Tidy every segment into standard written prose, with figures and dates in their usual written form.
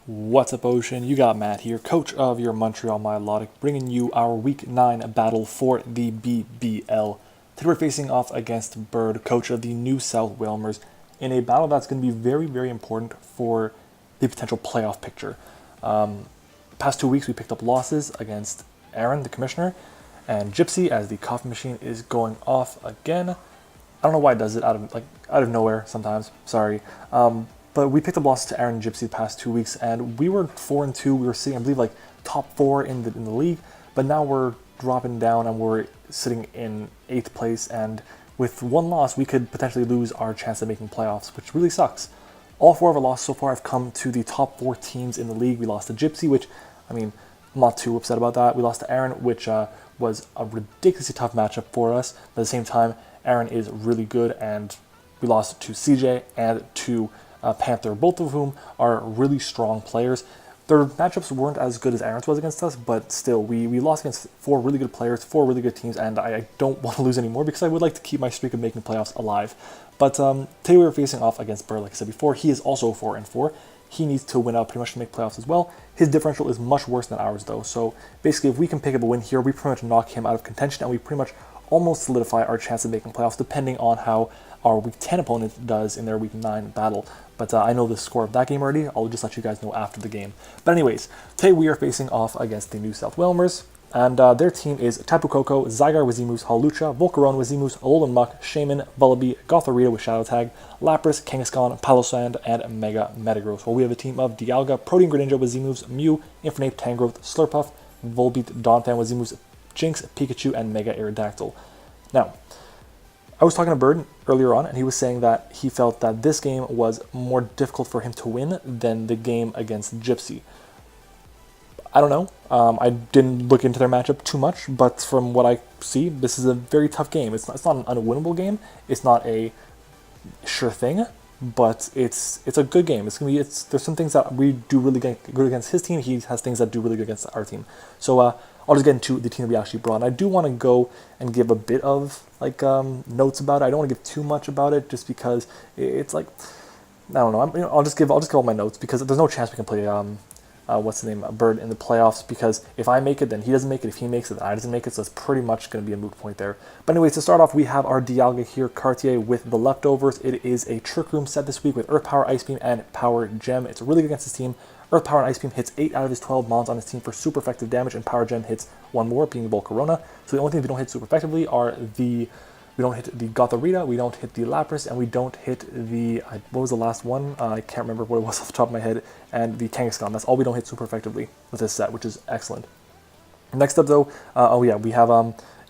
What's up, Oshean? You got Matt here, coach of your Montreal Milotics, bringing you our Week 9 battle for the BBL. Today we're facing off against Bird, coach of the New South Wailmers, in a battle that's going to be very, very important for the potential playoff picture. Past 2 weeks we picked up losses against Aaron, the commissioner, and Gypsy, as the coffee machine is going off again. I don't know why it does it out of nowhere sometimes. Sorry. But we picked up losses to Aaron and Gypsy the past 2 weeks, and we were 4-2. We were sitting, I believe, like top 4 in the league. But now we're dropping down and we're sitting in 8th place. And with one loss, we could potentially lose our chance of making playoffs, which really sucks. All 4 of our losses so far have come to the top 4 teams in the league. We lost to Gypsy, which, I mean, I'm not too upset about that. We lost to Aaron, which was a ridiculously tough matchup for us. But at the same time, Aaron is really good, and we lost to CJ and to Panther, both of whom are really strong players. Their matchups weren't as good as Aaron's was against us, but still, we lost against 4 really good players, 4 really good teams, and I don't want to lose anymore because I would like to keep my streak of making playoffs alive. But today we were facing off against Burr, like I said before. He is also 4-4. He needs to win out pretty much to make playoffs as well. His differential is much worse than ours, though. So basically, if we can pick up a win here, we pretty much knock him out of contention, and we pretty much almost solidify our chance of making playoffs, depending on how our Week 10 opponent does in their Week 9 battle. But I know the score of that game already. I'll just let you guys know after the game. But anyways, today we are facing off against the New South Wailmers, and their team is Tapu Koko, Zygarde with Zemoose, Holucha, Volcarona with Zemoose, Alolan Muck, Shaman, Vullaby, Gothorita with Shadow Tag, Lapras, Kangaskhan, Palossand, and Mega Metagross. While we have a team of Dialga, Protean Greninja with Zemoose, Mew, Infernape, Tangrowth, Slurpuff, Volbeat, Donphan with Zemoose, Jinx, Pikachu, and Mega Aerodactyl. Now, I was talking to Bird earlier on, and he was saying that he felt that this game was more difficult for him to win than the game against Gypsy. I don't know. I didn't look into their matchup too much, but from what I see, this is a very tough game. It's not an unwinnable game. It's not a sure thing, but it's a good game. There's some things that we do really good against his team. He has things that do really good against our team. So I'll just get into the team that we actually brought. And I do want to go and give a bit of notes about it. I don't want to give too much about it, just because it's like, I don't know. I'll just give all my notes, because there's no chance we can play what's the name, Bird in the playoffs, because if I make it, then he doesn't make it. If he makes it, then I doesn't make it. So it's pretty much going to be a moot point there. But anyways, to start off, we have our Dialga here, Cartier with the leftovers. It is a Trick Room set this week with Earth Power, Ice Beam, and Power Gem. It's really good against his team. Earth Power and Ice Beam hits 8 out of his 12 mons on his team for super effective damage, and Power Gem hits 1 more, being Volcarona. So the only things we don't hit super effectively are we don't hit the Gothorita, we don't hit the Lapras, and we don't hit the, what was the last one? I can't remember what it was off the top of my head, and the Kangaskhan. That's all we don't hit super effectively with this set, which is excellent. Next up, though, we have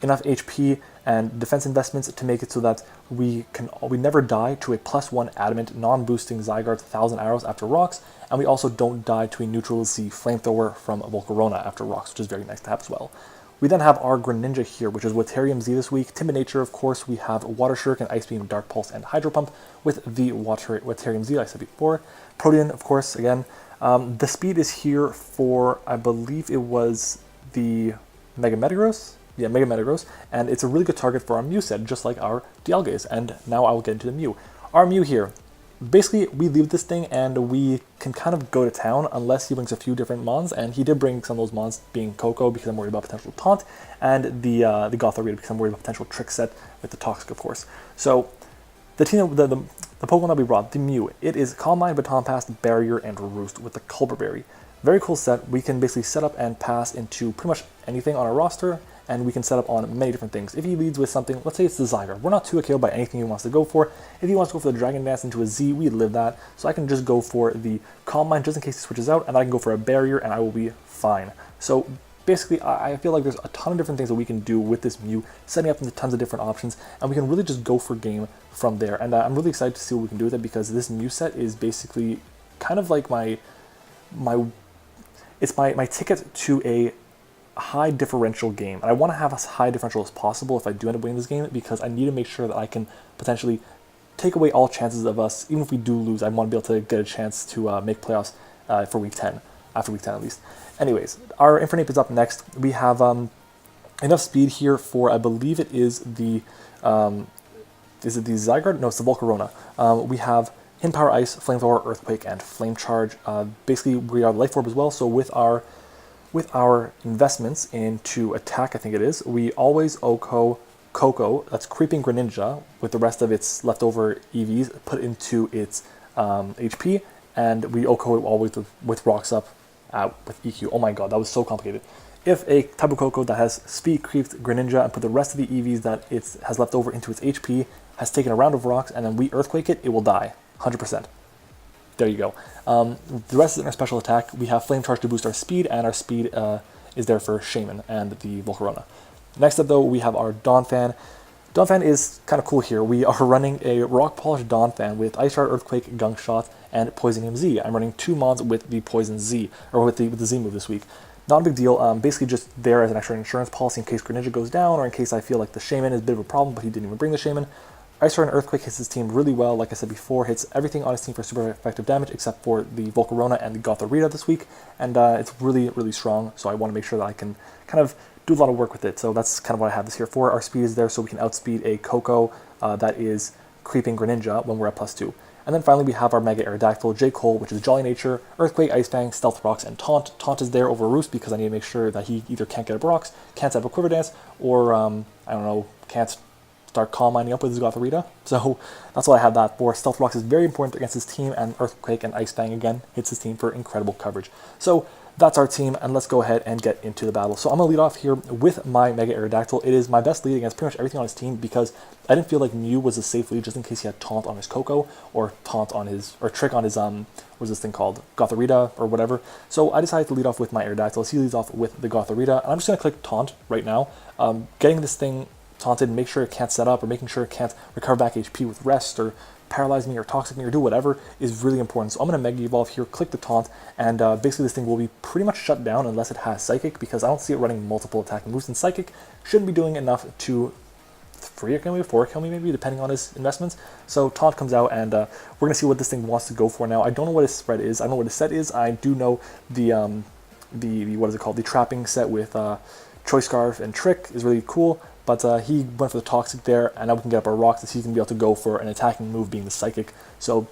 enough HP and defense investments to make it so that we never die to a +1 adamant non-boosting Zygarde 1000 arrows after rocks, and we also don't die to a neutral Z flamethrower from Volcarona after rocks, which is very nice to have as well. We then have our Greninja here, which is Waterium Z this week. Timid Nature, of course, we have Water Shuriken, Ice Beam, Dark Pulse, and Hydro Pump with the Waterium Z, like I said before. Protean, of course, again. The speed is here for, I believe it was the Mega Metagross? Yeah, Mega Metagross, and it's a really good target for our Mew set, just like our Dialga is. And now I will get into the Mew. Our Mew here, basically, we leave this thing and we can kind of go to town unless he brings a few different mons, and he did bring some of those mons, being Koko, because I'm worried about potential taunt, and the Gothorita, because I'm worried about potential trick set with the Toxic, of course. So the Pokemon that we brought, the Mew, it is Calm Mind, Baton Pass, Barrier, and Roost with the Culper Berry. Very cool set. We can basically set up and pass into pretty much anything on our roster, and we can set up on many different things. If he leads with something, let's say it's the Zygarde, we're not too killed by anything he wants to go for. If he wants to go for the Dragon Dance into a Z, we live that. So I can just go for the Calm Mind just in case he switches out, and I can go for a Barrier, and I will be fine. So basically, I feel like there's a ton of different things that we can do with this Mew, setting up into tons of different options, and we can really just go for game from there. And I'm really excited to see what we can do with it, because this Mew set is basically kind of like my ticket to a high differential game, and I want to have as high differential as possible if I do end up winning this game, because I need to make sure that I can potentially take away all chances of us. Even if we do lose, I want to be able to get a chance to make playoffs for Week 10, after Week 10 at least. Anyways, our Infernape is up next. We have enough speed here for, I believe it is the Zygarde? No, it's the Volcarona. We have Hidden Power Ice, Flamethrower, Earthquake, and Flame Charge. Basically, we are Life Orb as well, so with our investments into attack, I think it is, we always OHKO Koko, that's Creeping Greninja, with the rest of its leftover EVs put into its HP, and we OHKO it always with Rocks Up with EQ. Oh my god, that was so complicated. If a Tapu Koko that has speed creeped Greninja and put the rest of the EVs that it has left over into its HP, has taken a round of rocks, and then we Earthquake it, it will die. 100%. There you go. The rest is in our special attack. We have Flame Charge to boost our speed, and our speed is there for Shaman and the Volcarona. Next up, though, we have our Donphan. Donphan is kind of cool here. We are running a Rock Polish Donphan with Ice Shard, Earthquake, Gunk Shot, and Poison Z. I'm running 2 mods with the Poison Z, or with the Z move this week. Not a big deal, basically just there as an extra insurance policy in case Greninja goes down, or in case I feel like the Shaman is a bit of a problem, but he didn't even bring the Shaman. Ice Shard and Earthquake hits his team really well, like I said before, hits everything on his team for super effective damage, except for the Volcarona and the Gothorita this week, and it's really, really strong, so I want to make sure that I can kind of do a lot of work with it, so that's kind of what I have this here for. Our speed is there so we can outspeed a Koko that is creeping Greninja when we're at +2. And then finally we have our Mega Aerodactyl, J. Cole, which is Jolly Nature, Earthquake, Ice Fang, Stealth Rocks, and Taunt. Taunt is there over Roost because I need to make sure that he either can't get up rocks, can't set up a Quiver Dance, or, I don't know, can't start Calm Minding up with his Gothorita. So that's what I have that for. Stealth Rocks is very important against his team, and Earthquake and Ice Fang again hits his team for incredible coverage. So that's our team, and let's go ahead and get into the battle. So I'm going to lead off here with my Mega Aerodactyl. It is my best lead against pretty much everything on his team because I didn't feel like Mew was a safe lead just in case he had Taunt on his Koko, or Taunt on his, or Trick on his, what's this thing called? Gothorita, or whatever. So I decided to lead off with my Aerodactyl. So he leads off with the Gothorita, and I'm just going to click Taunt right now. Getting this thing taunted, make sure it can't set up, or making sure it can't recover back HP with rest, or paralyze me, or toxic me, or do whatever is really important. So I'm going to Mega Evolve here, click the taunt, and basically this thing will be pretty much shut down unless it has Psychic, because I don't see it running multiple attacking moves, and Psychic shouldn't be doing enough to 3 kill me or 4 kill me maybe, depending on his investments. So taunt comes out, and we're going to see what this thing wants to go for now. I don't know what his spread is, I don't know what his set is. I do know the what is it called, the trapping set with Choice Scarf and Trick is really cool. But he went for the Toxic there, and now we can get up our rocks, so he's going to be able to go for an attacking move being the Psychic. So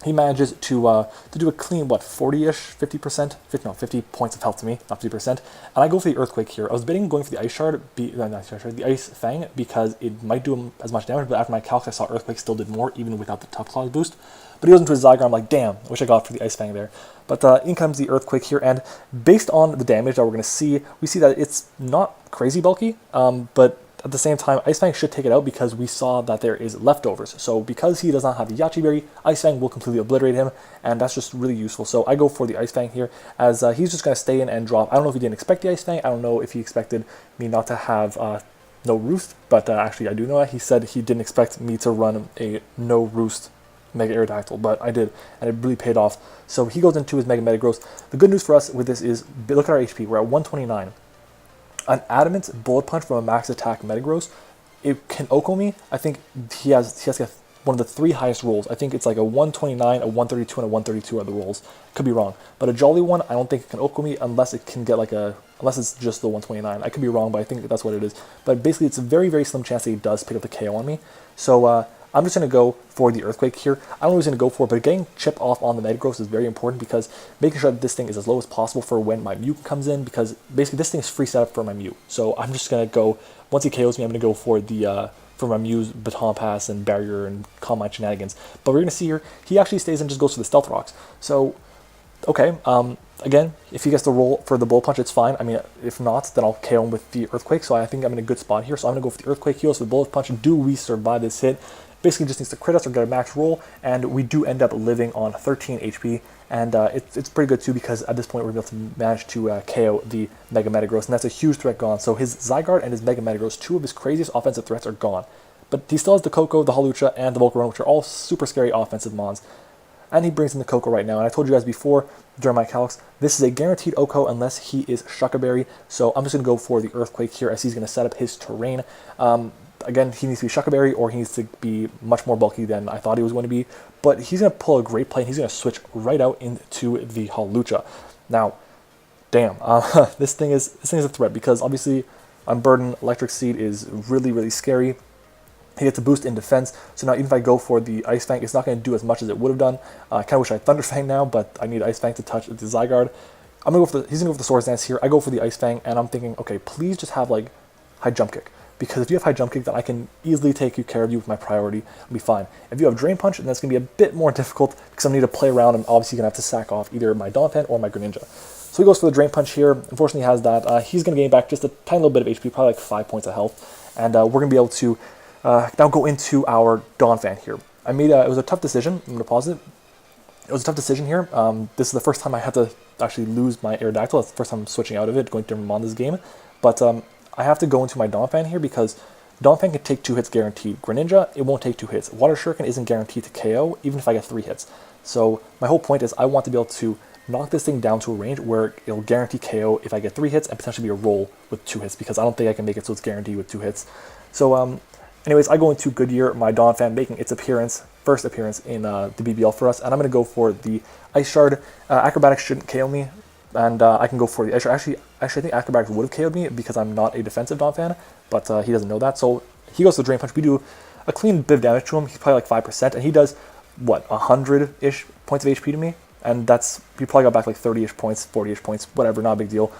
he manages to do a clean, what, 40-ish, 50%? 50 points of health to me, not 50%. And I go for the Earthquake here. I was betting going for the Ice Shard, the Ice Fang, because it might do as much damage, but after my calcs I saw Earthquake still did more, even without the Tough Claws boost. But he goes into his Zygarde, I'm like, damn, I wish I got for the Ice Fang there. But in comes the Earthquake here, and based on the damage that we're going to see, we see that it's not crazy bulky, but at the same time, Ice Fang should take it out because we saw that there is leftovers. So because he does not have the Yachi Berry, Ice Fang will completely obliterate him, and that's just really useful. So I go for the Ice Fang here, as he's just going to stay in and drop. I don't know if he didn't expect the Ice Fang. I don't know if he expected me not to have no Roost, but actually I do know that. He said he didn't expect me to run a no Roost Mega Aerodactyl, but I did, and it really paid off. So he goes into his Mega Metagross. The good news for us with this is, look at our HP, we're at 129. An Adamant Bullet Punch from a max attack Metagross, it can OHKO me. I think he has one of the 3 highest rolls. I think it's like a 129, a 132, and a 132 are the rolls. Could be wrong. But a Jolly one, I don't think it can OHKO me unless it can get like unless it's just the 129. I could be wrong, but I think that's what it is. But basically, it's a very, very slim chance that he does pick up the KO on me. So I'm just going to go for the Earthquake here. I don't know what he's going to go for, but getting chip off on the Metagross is very important because making sure that this thing is as low as possible for when my Mew comes in, because basically this thing is free setup for my Mew. So I'm just going to go, once he KOs me, I'm going to go for the for my Mew's Baton Pass and Barrier and Calm Mind shenanigans. But we're going to see here, he actually stays and just goes for the Stealth Rocks. So, okay, again, if he gets the roll for the Bullet Punch, it's fine. I mean, if not, then I'll KO him with the Earthquake. So I think I'm in a good spot here. So I'm going to go for the Earthquake, heals for the Bullet Punch. Do we survive this hit? Basically just needs to crit us or get a max roll, and we do end up living on 13 HP, and it's pretty good too because at this point we're able to manage to KO the Mega Metagross, and that's a huge threat gone. So his Zygarde and his Mega Metagross, 2 of his craziest offensive threats are gone. But he still has the Koko, the Hawlucha, and the Volcarona, which are all super scary offensive mons. And he brings in the Koko right now, and I told you guys before during my calcs, this is a guaranteed OHKO unless he is Shucka Berry, so I'm just going to go for the Earthquake here as he's going to set up his terrain. Again, he needs to be Shucka Berry, or he needs to be much more bulky than I thought he was going to be. But he's going to pull a great play, and he's going to switch right out into the Hawlucha. Now, damn, this thing is a threat because obviously on Burden, Electric Seed is really, really scary. He gets a boost in defense, so now even if I go for the Ice Fang, it's not going to do as much as it would have done. I kind of wish I had Thunder Fang now, but I need Ice Fang to touch the Zygarde. He's going to go for the Swords Dance here. I go for the Ice Fang, and I'm thinking, okay, please just have like high jump kick. Because if you have high jump kick, then I can easily take care of you with my priority and be fine. If you have Drain Punch, then that's going to be a bit more difficult because I'm going to need to play around and obviously going to have to sack off either my Donphan or my Greninja. So he goes for the Drain Punch here. Unfortunately, he has that. He's going to gain back just a tiny little bit of HP, probably like 5 points of health. And we're going to be able to now go into our Donphan here. I made it was a tough decision. I'm going to pause it. It was a tough decision here. This is the first time I had to actually lose my Aerodactyl. It's the first time I'm switching out of it, going to Mon this game. But I have to go into my Donphan here because Donphan can take 2 hits guaranteed. Greninja, it won't take 2 hits. Water Shuriken isn't guaranteed to KO, even if I get 3 hits. So my whole point is I want to be able to knock this thing down to a range where it'll guarantee KO if I get 3 hits and potentially be a roll with 2 hits because I don't think I can make it so it's guaranteed with 2 hits. So anyways, I go into Goodyear, my Donphan making its first appearance in the BBL for us, and I'm going to go for the Ice Shard. Acrobatics shouldn't KO me, and I can go for the Ice Shard. Actually, I think Acrobatics would have KO'd me because I'm not a defensive Donphan, but he doesn't know that. So he goes to the Drain Punch. We do a clean bit of damage to him. He's probably like 5%, and he does, what, 100-ish points of HP to me? And he probably got back like 30-ish points, 40-ish points, whatever, not a big deal.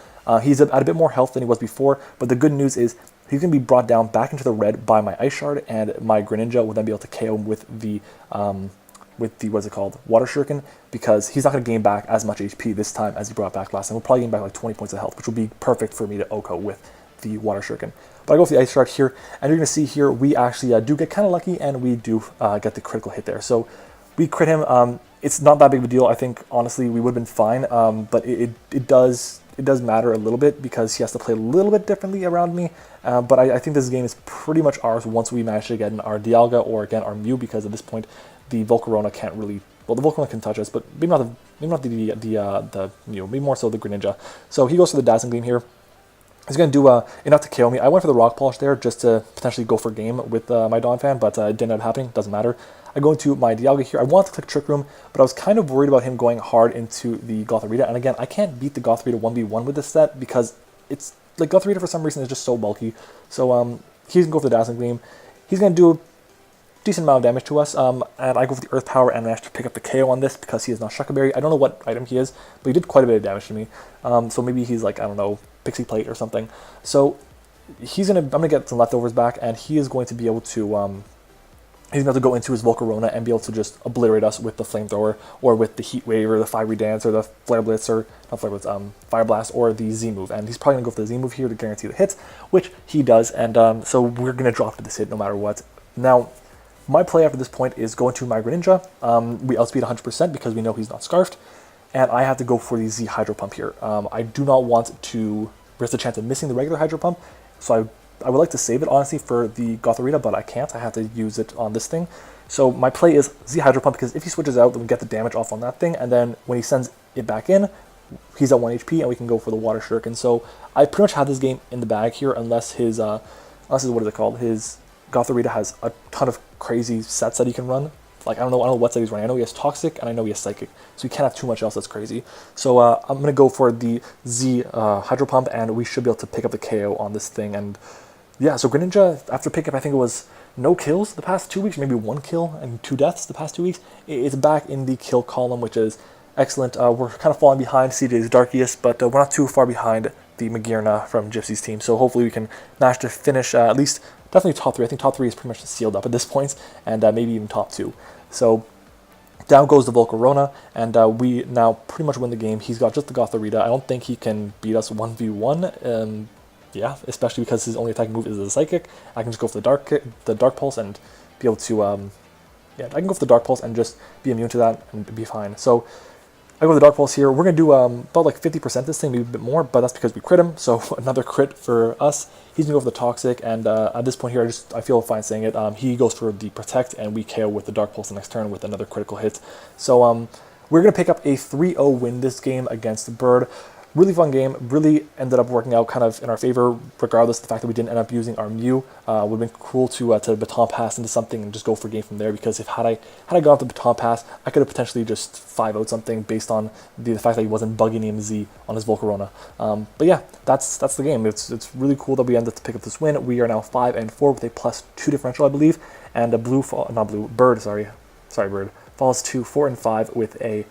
He's at a bit more health than he was before, but the good news is he's going to be brought down back into the red by my Ice Shard, and my Greninja will then be able to KO him with the what's it called, Water Shuriken, because he's not going to gain back as much HP this time as he brought back last time. We'll probably gain back like 20 points of health, which will be perfect for me to OHKO with the Water Shuriken. But I go for the Ice Shard here, and you're going to see here we actually do get kind of lucky, and we do get the critical hit there. So we crit him. It's not that big of a deal. I think, honestly, we would have been fine, but it does matter a little bit because he has to play a little bit differently around me. But I think this game is pretty much ours once we manage to get in our Dialga or again our Mew, because at this point the Volcarona can't really. Well, the Volcarona can touch us, but maybe not the Mew, maybe more so the Greninja. So he goes for the Dazzling Gleam here. He's going to do enough to KO me. I went for the Rock Polish there just to potentially go for game with my Donphan, but it didn't end up happening. Doesn't matter. I go into my Dialga here. I wanted to click Trick Room, but I was kind of worried about him going hard into the Gothorita. And again, I can't beat the Gothorita 1v1 with this set because it's like Gothorita for some reason is just so bulky. So he's going to go for the Dazzling Gleam. He's going to do a decent amount of damage to us, and I go for the Earth Power and manage to pick up the KO on this because he is not Shuckle Berry. I don't know what item he is, but he did quite a bit of damage to me. So maybe he's like, I don't know, Pixie Plate or something. So I'm gonna get some leftovers back, and he is going to be able to he's going to go into his Volcarona and be able to just obliterate us with the Flamethrower or with the Heat Wave or the Fiery Dance or the Flare Blitz or not Flare Blitz, Fire Blast or the Z move. And he's probably going to go for the Z move here to guarantee the hits, which he does. And so we're going to drop to this hit no matter what. Now, my play after this point is going to my Greninja. We outspeed 100% because we know he's not Scarfed. And I have to go for the Z Hydro Pump here. I do not want to risk the chance of missing the regular Hydro Pump, so I would like to save it, honestly, for the Gothorita, but I can't. I have to use it on this thing. So my play is Z Hydro Pump, because if he switches out, then we get the damage off on that thing, and then when he sends it back in, he's at 1 HP, and we can go for the Water Shuriken. So I pretty much have this game in the bag here, unless his what is it called? His Gothorita has a ton of crazy sets that he can run. Like, I don't know what set he's running. I know he has Toxic, and I know he has Psychic, so he can't have too much else that's crazy. So I'm going to go for the Z Hydro Pump, and we should be able to pick up the KO on this thing. And yeah, so Greninja, after pickup, I think it was no kills the past 2 weeks, maybe 1 kill and 2 deaths the past 2 weeks. It's back in the kill column, which is excellent. We're kind of falling behind CJ's Darkiest, but we're not too far behind the Magirna from Gypsy's team. So hopefully we can manage to finish at least definitely top 3. I think top 3 is pretty much sealed up at this point, and maybe even top 2. So down goes the Volcarona, and we now pretty much win the game. He's got just the Gothorita. I don't think he can beat us 1v1. Yeah, especially because his only attacking move is the Psychic. I can just go for the Dark Pulse and be able to, yeah, I can go for the Dark Pulse and just be immune to that and be fine. So I go with the Dark Pulse here. We're going to do about like 50% this thing, maybe a bit more, but that's because we crit him. So another crit for us. He's going to go for the Toxic, and at this point here, I feel fine saying it. He goes for the Protect, and we KO with the Dark Pulse the next turn with another critical hit. So we're going to pick up a 3-0 win this game against Bird. really fun game. Really ended up working out kind of in our favor, regardless of the fact that we didn't end up using our Mew. Would have been cool to baton pass into something and just go for game from there, because if had I gone off the baton pass, I could have potentially just 5-0'd something based on the fact that he wasn't bugging MZ on his Volcarona. But yeah, that's the game. It's really cool that we ended up to pick up this win. We are now 5-4 with a +2 differential, I believe, and a Bird falls to 4-5 with a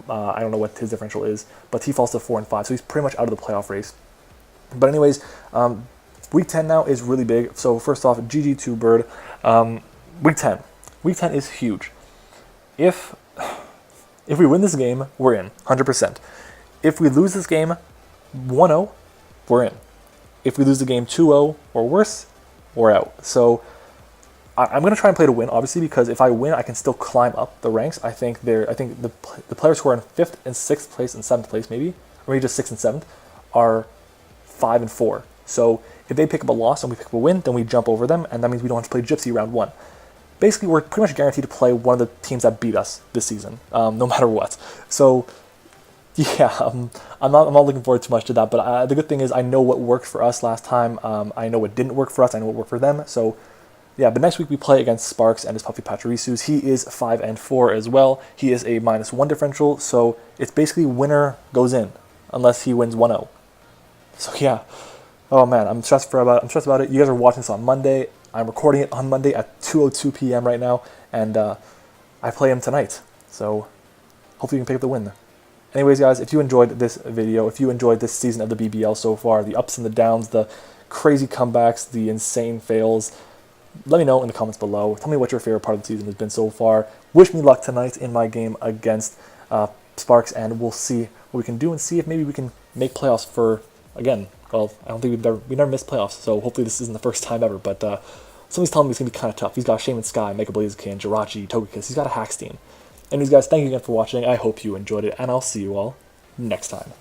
I don't know what his differential is, but he falls to 4-5, so he's pretty much out of the playoff race. But anyways, week 10 now is really big. So first off, GG to Bird. Week 10 is huge. If we win this game, we're in 100%. If we lose this game 1-0, we're in. If we lose the game 2-0 or worse, we're out. So I'm going to try and play to win, obviously, because if I win, I can still climb up the ranks. I think the players who are in 5th and 6th place and 7th place, maybe, or maybe just 6th and 7th, are 5-4. So if they pick up a loss and we pick up a win, then we jump over them, and that means we don't have to play Gypsy round 1. Basically, we're pretty much guaranteed to play one of the teams that beat us this season, no matter what. So yeah, I'm not looking forward too much to that, but the good thing is I know what worked for us last time. I know what didn't work for us. I know what worked for them. So yeah, but next week we play against Sparks and his Puffy Pachirisus. He is 5-4 as well. He is a -1 differential, so it's basically winner goes in, unless he wins 1-0. So yeah, oh man, I'm stressed about it. You guys are watching this on Monday. I'm recording it on Monday at 2:02 p.m. right now, and I play him tonight. So hopefully you can pick up the win. Anyways, guys, if you enjoyed this video, if you enjoyed this season of the BBL so far, the ups and the downs, the crazy comebacks, the insane fails, let me know in the comments below. Tell me what your favorite part of the season has been so far. Wish me luck tonight in my game against Sparks, and we'll see what we can do and see if maybe we can make playoffs for, again, well, I don't think we never missed playoffs, so hopefully this isn't the first time ever, but somebody's telling me it's going to be kind of tough. He's got Shaman Sky, Mega Blaziken, Jirachi, Togekiss. He's got a Hacks team. Anyways, guys, thank you again for watching. I hope you enjoyed it, and I'll see you all next time.